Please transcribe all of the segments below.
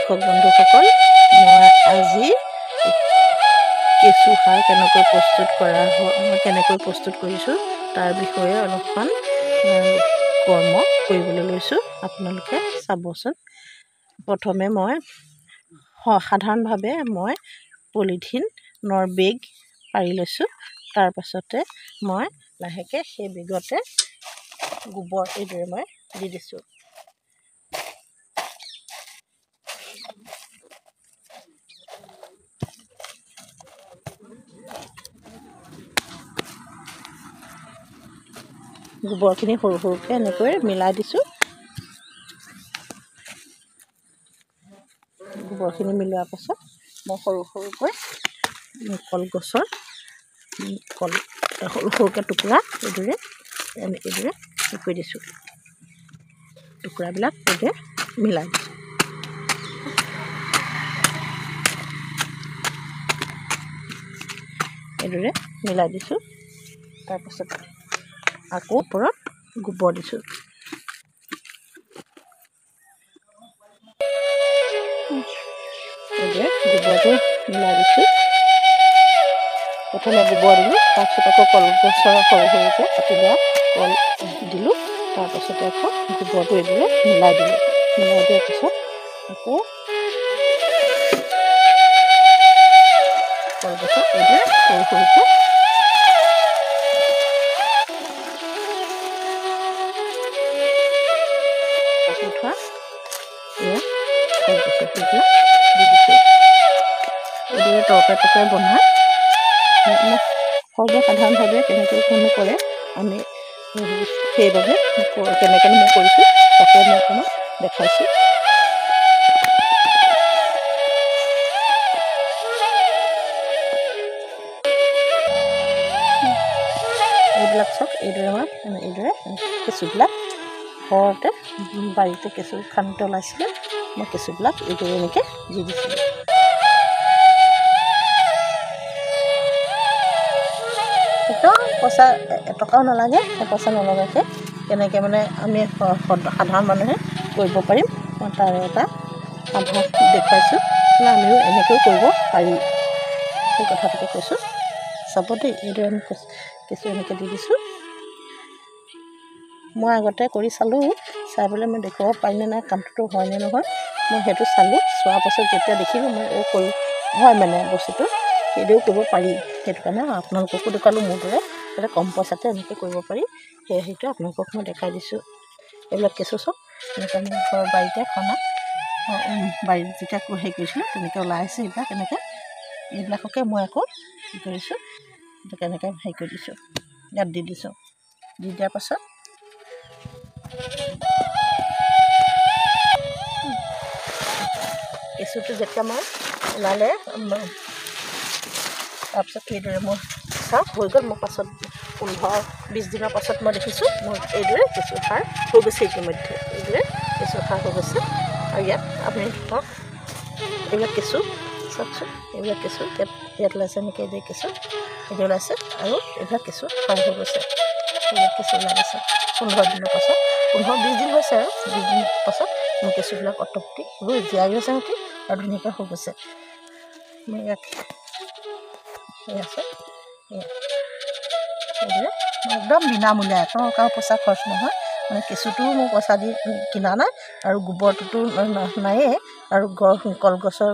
কৃষক বন্ধুসকল, মই আজি কেঁচু সাৰ কেনেকৈ প্ৰস্তুত কৰিছোঁ তাৰ বিষয়ে অলপমান কৰ্ম কৰিবলৈ লৈছোঁ। আপোনালোকে চাবচোন। প্ৰথমে সাধাৰণভাৱে মই পলিথিনৰ বেগ পাৰি লৈছোঁ। তাৰ পাছতে মই লাহেকৈ সেই বেগতে গোবৰ এইদৰে মই দি দিছোঁ। গোবৰখিনি সৰু সৰুকৈ এনেকৈ মিলাই দিছোঁ। গোবৰখিনি মিলোৱাৰ পাছত মই সৰু সৰুকৈ কলগছৰ সৰু সৰুকৈ টুকুৰা এইদৰে কৰি দিছোঁ। টুকুৰাবিলাক এইদৰে মিলাই দিছোঁ। এইদৰে মিলাই দিছোঁ। তাৰপাছত আকৌ ওপৰত গোবৰ দিছোঁ। এইদৰে গোবৰটো মিলাই দিছোঁ। প্ৰথমে গোবৰ দিলোঁ, তাৰপিছত আকৌ কলগছৰ সৰু সৰুকৈ কাটি লোৱা কল দিলোঁ। তাৰপাছতে আকৌ গোবৰটো এইদৰে মিলাই দিলোঁ। মিলাই দিয়াৰ পিছত আকৌ কলগছত এইদৰে সৰু সৰুকৈ কাটি থোৱা কলগছৰ ফুলবিলাক দি দিছোঁ। এইদৰে তৰকাৰী বনাই সৰ্বসাধাৰণভাৱে কেনেকৈ কোনো কৰে আমি সেইবাবে কেনেকৈ মই কৰিছোঁ তাকে মই আপোনাক দেখাইছোঁ। এইবিলাক চাওক, এইদৰে কেঁচুবিলাক ঘৰতে বাৰীতে কেঁচু খান্দি ওলাইছিলে। মই কেঁচুবিলাক এইদৰে এনেকৈ দি দিছিলোঁ। একদম পইচা এটকাও নালাগে, পইচা নলগাকৈ কেনেকৈ আমি সাধাৰণ মানুহে কৰিব পাৰিম তাৰ এটা আভাস দেখুৱাইছোঁ। আমিও এনেকৈও কৰিব পাৰিম, সেই কথাটোকে কৈছোঁ। চাব দেই, এইদৰে আমি কেঁচু এনেকৈ দি দিছোঁ। মই আগতে কৰি চালোঁ, চাই পেলাই মই দেখুৱাব পাৰিনে নাই, কামটোতো হয়নে নহয় মই সেইটো চালোঁ। চোৱাৰ পাছত যেতিয়া দেখিলোঁ মই হয় বস্তুটো সেইদৰেও কৰিব পাৰি। সেইটো কাৰণে আপোনালোককো দেখুৱালোঁ। মোৰ দৰে যাতে কম পইচাতে এনেকৈ কৰিব পাৰি সেইটো আপোনালোকক মই দেখাই দিছোঁ। এইবিলাক কেঁচু চব এনেকৈ মই ঘৰৰ বাৰীতে বাৰীত যেতিয়া কৰিছিলোঁ তেনেকৈ ওলাই আহিছে। এইবিলাককে মই আকৌ কৰিছোঁ, এনেকৈ কৰি দিছোঁ। ইয়াত দি দিছোঁ। দি দিয়াৰ পাছত কেঁচুটো যেতিয়া মই ওলালে তাৰপিছত সেইদৰে মই চাওক হৈ গ'ল। মোৰ পাছত 15-20 দিনৰ পাছত মই দেখিছোঁ মোৰ এইদৰে কেঁচু সাৰ হৈ গৈছে। ইতিমধ্যে এইদৰে কেঁচু সাৰ হৈ গৈছে। আৰু ইয়াত আপুনি চাওক, এইবিলাক কেঁচু চাওকচোন, এইবিলাক কেঁচু ইয়াত ওলাইছে এনেকৈ এইদৰে কেঁচু এইদৰে ওলাইছে। আৰু এইবিলাক কেঁচু সাৰ হৈ গৈছে। এইবিলাক কেঁচু ওলাই গৈছে 15 দিনৰ পাছত, 15-20 দিন হৈছে আৰু 20 দিনৰ পাছত মোৰ কেঁচুবিলাক অট'মেটিক জীয়াই গৈছে সিহঁতি আৰু ধুনীয়াকৈ হৈ গৈছে। মই ইয়াত একদম বিনামূলীয়া, এটকাও পইচা খৰচ নহয়। কেঁচুটোও মোৰ পইচা দি কিনা নাই আৰু গোবৰটোতো নায়েই। আৰু কলগছৰ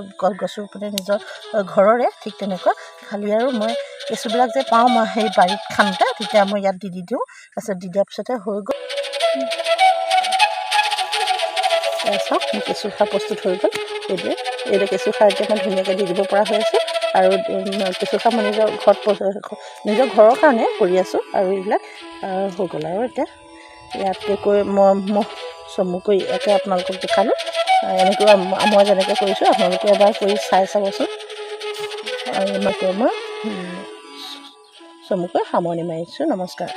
নিজৰ ঘৰৰে ঠিক তেনেকুৱা। খালি আৰু মই কেঁচুবিলাক যে পাওঁ মই সেই বাৰীত খান্দোতে তেতিয়া মই ইয়াত দি দিওঁ। তাৰপিছত দি দিয়াৰ পিছতে হৈ গ'ল। চাওক, মোৰ কেঁচু সাৰ প্ৰস্তুত হৈ গ'ল। এইদৰে কেঁচু সাৰ এতিয়া মই ধুনীয়াকৈ দি দিব পৰা হৈ আছোঁ। আৰু কেঁচু সাৰ মই নিজৰ ঘৰৰ কাৰণে কৰি আছোঁ। আৰু এইবিলাক হৈ গ'ল। আৰু এতিয়া ইয়াতকৈ মই চমুকৈ ইয়াতে আপোনালোকক দেখালোঁ। এনেকৈ মই যেনেকৈ কৰিছোঁ আপোনালোকে এবাৰ কৰি চাই চাবচোন। আৰু মই চমুকৈ সামৰণি মাৰিছোঁ। নমস্কাৰ।